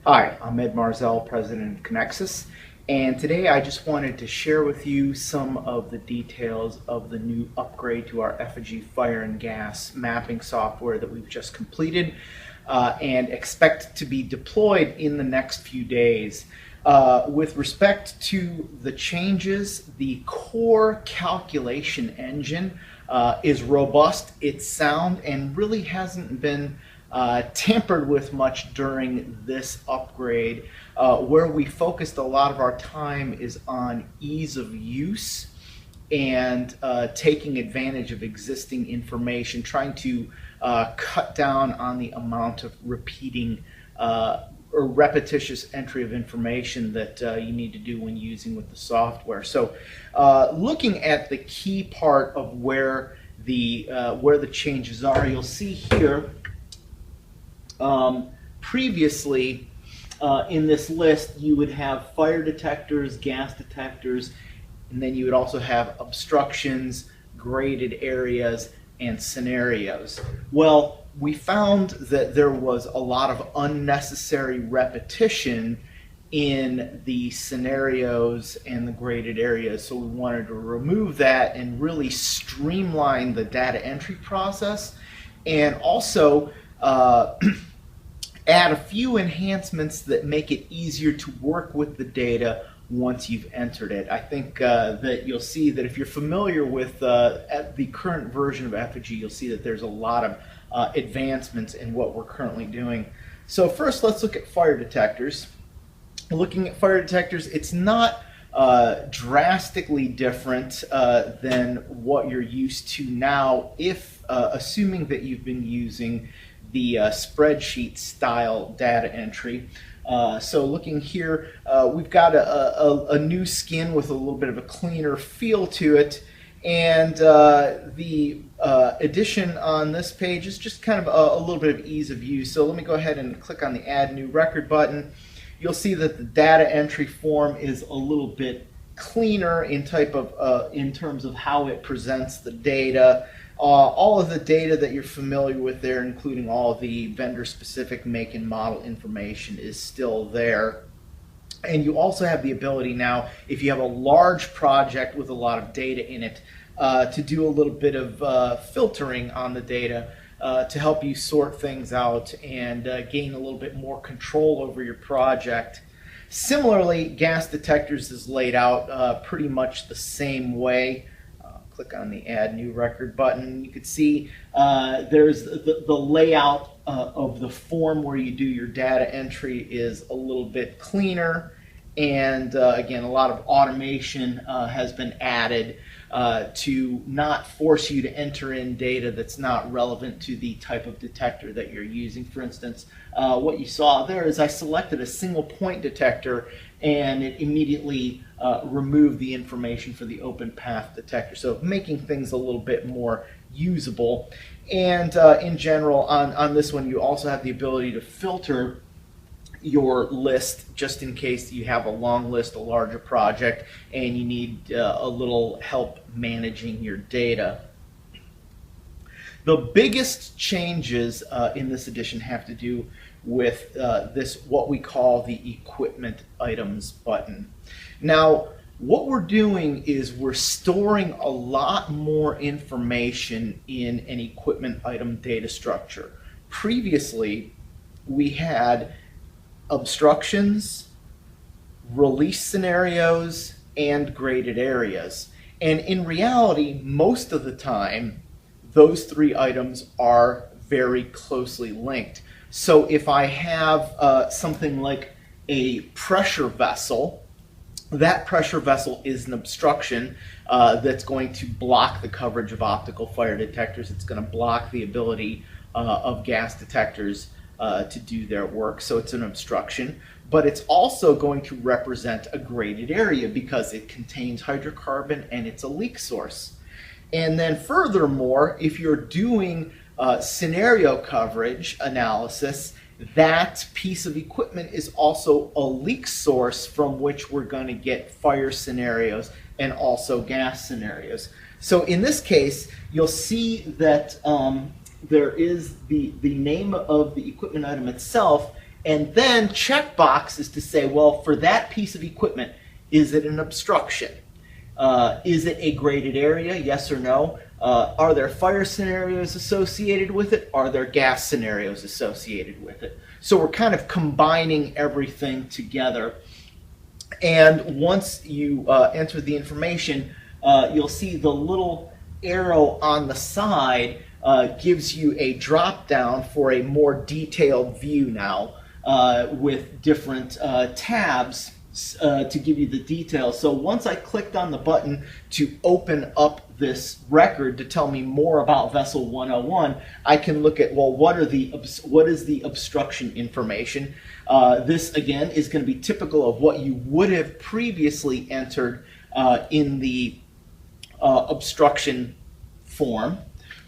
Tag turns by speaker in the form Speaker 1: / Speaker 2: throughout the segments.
Speaker 1: Hi, I'm Ed Marzell, President of Kenexis, and today I just wanted to share with you some of the details of the new upgrade to our Effigy fire and gas mapping software that we've just completed and expect to be deployed in the next few days. With respect to the changes, the core calculation engine is robust, it's sound, and really hasn't been tampered with much during this upgrade. Where we focused a lot of our time is on ease of use and taking advantage of existing information, trying to cut down on the amount of repeating or repetitious entry of information that you need to do when using with the software. So looking at the key part of where the changes are, you'll see here previously in this list you would have fire detectors, gas detectors, and then you would also have obstructions, graded areas, and scenarios. Well, we found that there was a lot of unnecessary repetition in the scenarios and the graded areas, so we wanted to remove that and really streamline the data entry process, and also add a few enhancements that make it easier to work with the data once you've entered it. I think that you'll see that if you're familiar with the current version of Effigy, you'll see that there's a lot of advancements in what we're currently doing. So first, let's look at fire detectors. Looking at fire detectors, it's not drastically different than what you're used to now, if assuming that you've been using the spreadsheet style data entry. So looking here, we've got a new skin with a little bit of a cleaner feel to it, and the addition on this page is just kind of a little bit of ease of use. So let me go ahead and click on the Add New Record button. You'll see that the data entry form is a little bit cleaner in terms of how it presents the data. All of the data that you're familiar with there, including all of the vendor-specific make and model information, is still there. And you also have the ability now, if you have a large project with a lot of data in it, to do a little bit of filtering on the data to help you sort things out and gain a little bit more control over your project. Similarly, gas detectors is laid out pretty much the same way. Click on the Add New Record button. You can see there's the layout of the form where you do your data entry is a little bit cleaner, and again, a lot of automation has been added to not force you to enter in data that's not relevant to the type of detector that you're using. For instance, what you saw there is I selected a single point detector and it immediately removed the information for the open path detector, so making things a little bit more usable. And in general, on this one, you also have the ability to filter your list just in case you have a long list, a larger project, and you need a little help managing your data. The biggest changes in this edition have to do with what we call the equipment items button. Now, what we're doing is we're storing a lot more information in an equipment item data structure. Previously, we had obstructions, release scenarios, and graded areas. And in reality, most of the time, those three items are very closely linked. So if I have something like a pressure vessel, that pressure vessel is an obstruction that's going to block the coverage of optical fire detectors. It's going to block the ability of gas detectors to do their work, so it's an obstruction. But it's also going to represent a graded area because it contains hydrocarbon and it's a leak source. And then furthermore, if you're doing scenario coverage analysis, that piece of equipment is also a leak source from which we're going to get fire scenarios and also gas scenarios. So in this case, you'll see that there is the name of the equipment item itself, And then checkbox is to say, well, for that piece of equipment, is it an obstruction? Is it a graded area? Yes or no? Are there fire scenarios associated with it? Are there gas scenarios associated with it? So we're kind of combining everything together. And once you enter the information, you'll see the little arrow on the side gives you a drop down for a more detailed view now with different tabs to give you the details. So once I clicked on the button to open up this record to tell me more about vessel 101, I can look at, well, what is the obstruction information? This again is going to be typical of what you would have previously entered in the obstruction form.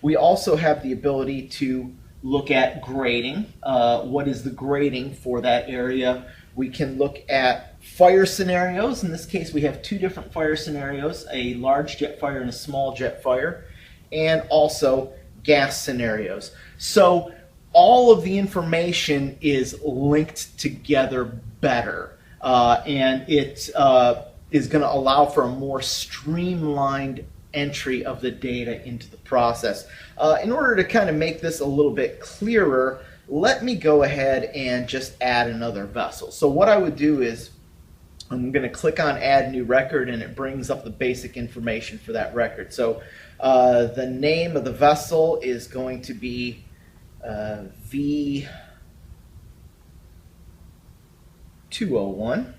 Speaker 1: We also have the ability to look at grading. What is the grading for that area? We can look at fire scenarios. In this case, we have two different fire scenarios, a large jet fire and a small jet fire, and also gas scenarios. So all of the information is linked together better, and it is going to allow for a more streamlined entry of the data into the process. In order to kind of make this a little bit clearer, let me go ahead and just add another vessel. So what I would do is I'm going to click on Add New Record, and it brings up the basic information for that record. So the name of the vessel is going to be V201,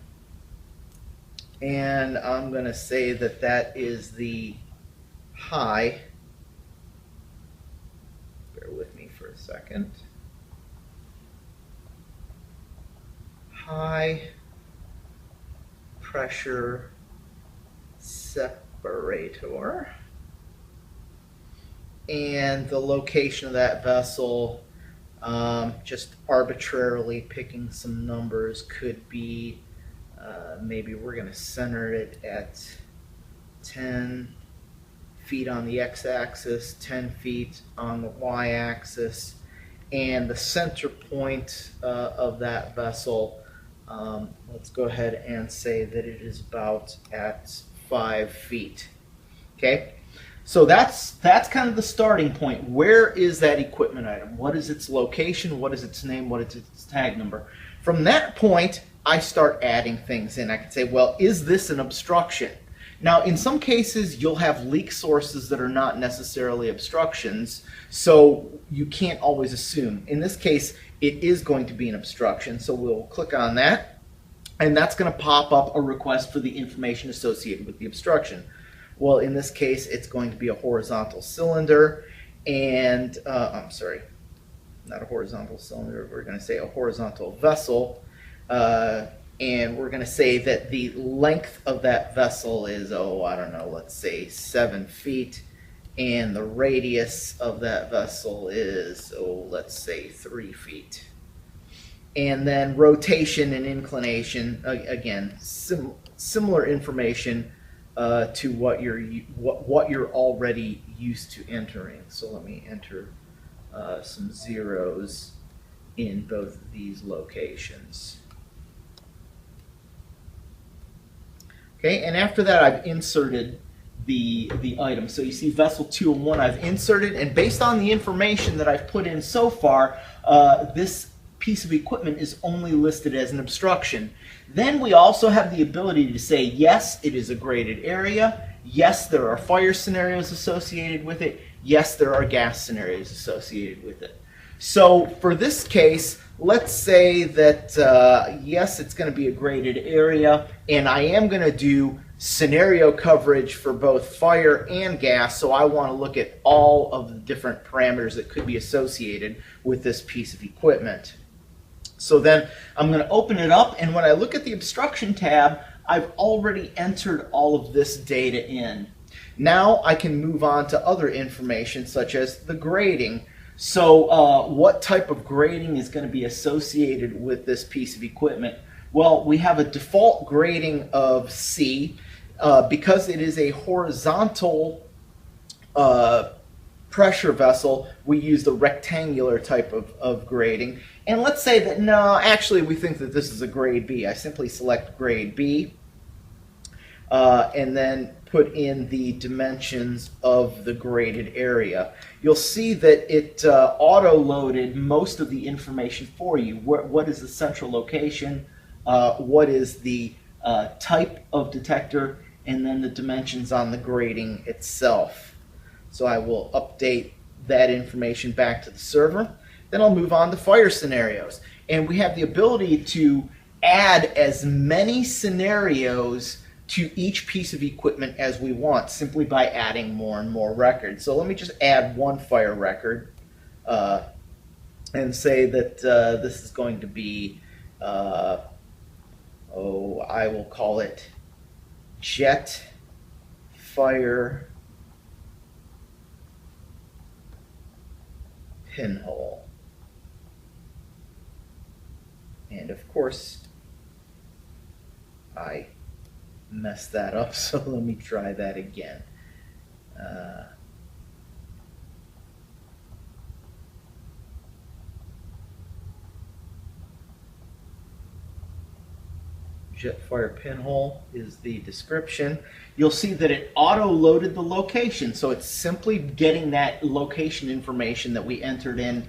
Speaker 1: and I'm going to say that that is the high, bear with me for a second, high pressure separator, and the location of that vessel, just arbitrarily picking some numbers, could be maybe we're going to center it at 10 feet on the x-axis, 10 feet on the y-axis, and the center point of that vessel, let's go ahead and say that it is about at 5 feet. Okay, so that's kind of the starting point. Where is that equipment item? What is its location? What is its name? What is its tag number? From that point, I start adding things in. I can say, well, is this an obstruction? Now, in some cases, you'll have leak sources that are not necessarily obstructions, so you can't always assume. In this case, it is going to be an obstruction, so we'll click on that, and that's going to pop up a request for the information associated with the obstruction. Well, in this case, it's going to be a horizontal cylinder, and, I'm sorry, not a horizontal cylinder, we're going to say a horizontal vessel, and we're going to say that the length of that vessel is, oh, I don't know, let's say 7 feet, and the radius of that vessel is, oh, let's say 3 feet. And then rotation and inclination, again, similar information to what you're already used to entering. So let me enter some zeros in both of these locations. Okay, and after that, I've inserted the item. So you see vessel 201 I've inserted, and based on the information that I've put in so far, this piece of equipment is only listed as an obstruction. Then we also have the ability to say, yes, it is a graded area. Yes, there are fire scenarios associated with it. Yes, there are gas scenarios associated with it. So for this case, let's say that, yes, it's going to be a graded area, and I am going to do scenario coverage for both fire and gas, so I want to look at all of the different parameters that could be associated with this piece of equipment. So then I'm going to open it up, and when I look at the obstruction tab, I've already entered all of this data in. Now I can move on to other information such as the grading. So what type of grading is going to be associated with this piece of equipment? Well, we have a default grading of C. Because it is a horizontal pressure vessel, we use the rectangular type of grading. And let's say that, no, actually we think that this is a grade B. I simply select grade B and then put in the dimensions of the graded area. You'll see that it auto-loaded most of the information for you. What is the central location? What is the type of detector? And then the dimensions on the grading itself. So I will update that information back to the server. Then I'll move on to fire scenarios. And we have the ability to add as many scenarios to each piece of equipment as we want, simply by adding more and more records. So let me just add one fire record and say that this is going to be, I will call it jet fire pinhole. And of course, I messed that up, so let me try that again. Jetfire pinhole is the description. You'll see that it auto-loaded the location, so it's simply getting that location information that we entered in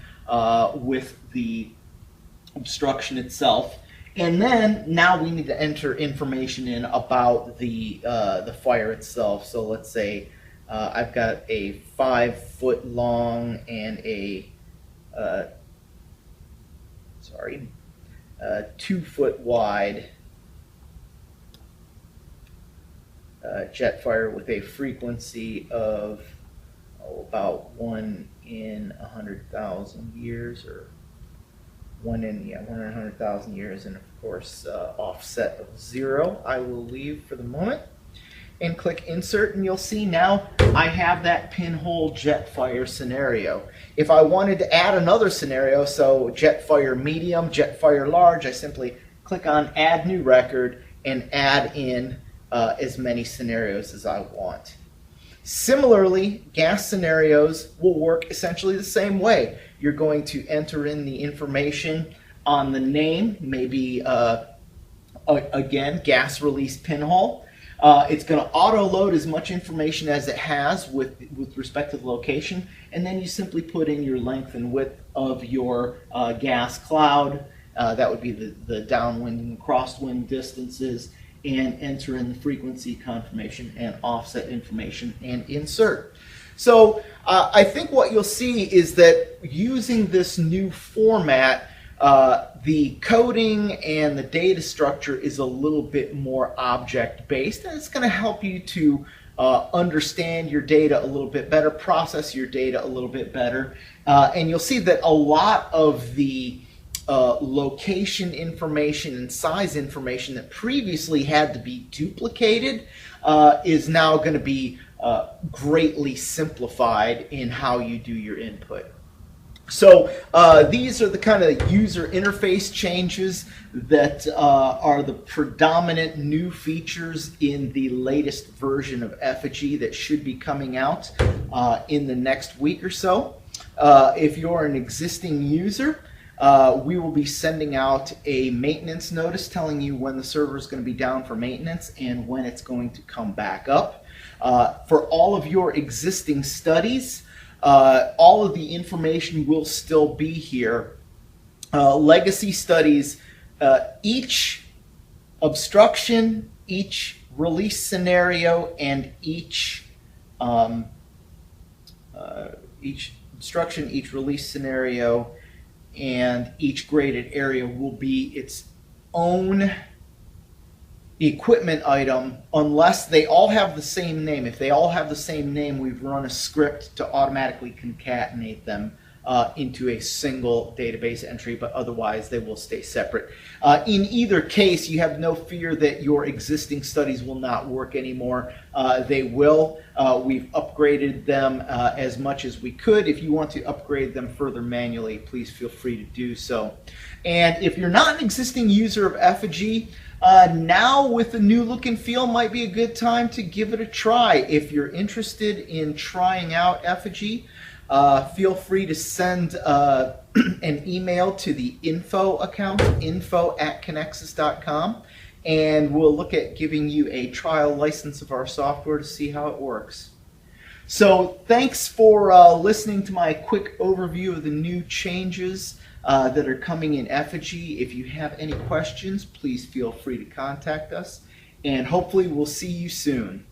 Speaker 1: with the obstruction itself. And then now we need to enter information in about the fire itself. So let's say I've got a 5 foot long and a 2 foot wide jet fire with a frequency of about 1 in 100,000 years, or 1 in 100,000 years, and of course offset of 0. I will leave for the moment and click insert, and you'll see now I have that pinhole jet fire scenario. If I wanted to add another scenario, so jet fire medium, jet fire large, I simply click on add new record and add in as many scenarios as I want. Similarly, gas scenarios will work essentially the same way. You're going to enter in the information on the name, maybe again, gas release pinhole. It's going to auto-load as much information as it has with respect to the location, and then you simply put in your length and width of your gas cloud. That would be the downwind and crosswind distances, and enter in the frequency confirmation and offset information and insert. So I think what you'll see is that using this new format, the coding and the data structure is a little bit more object-based, and it's going to help you to understand your data a little bit better, process your data a little bit better, and you'll see that a lot of the location information and size information that previously had to be duplicated is now going to be greatly simplified in how you do your input. So these are the kind of user interface changes that are the predominant new features in the latest version of Effigy that should be coming out in the next week or so. If you're an existing user, we will be sending out a maintenance notice telling you when the server is going to be down for maintenance and when it's going to come back up. For all of your existing studies, all of the information will still be here. Legacy studies, each obstruction, each release scenario, and each obstruction, each release scenario, and each graded area will be its own equipment item unless they all have the same name. If they all have the same name, we've run a script to automatically concatenate them into a single database entry, but otherwise they will stay separate. In either case, you have no fear that your existing studies will not work anymore. They will. We've upgraded them as much as we could. If you want to upgrade them further manually, please feel free to do so. And if you're not an existing user of Effigy, now with the new look and feel might be a good time to give it a try. If you're interested in trying out Effigy, Feel free to send an email to the info account, info@kenexis.com, and we'll look at giving you a trial license of our software to see how it works. So thanks for listening to my quick overview of the new changes that are coming in Effigy. If you have any questions, please feel free to contact us, and hopefully we'll see you soon.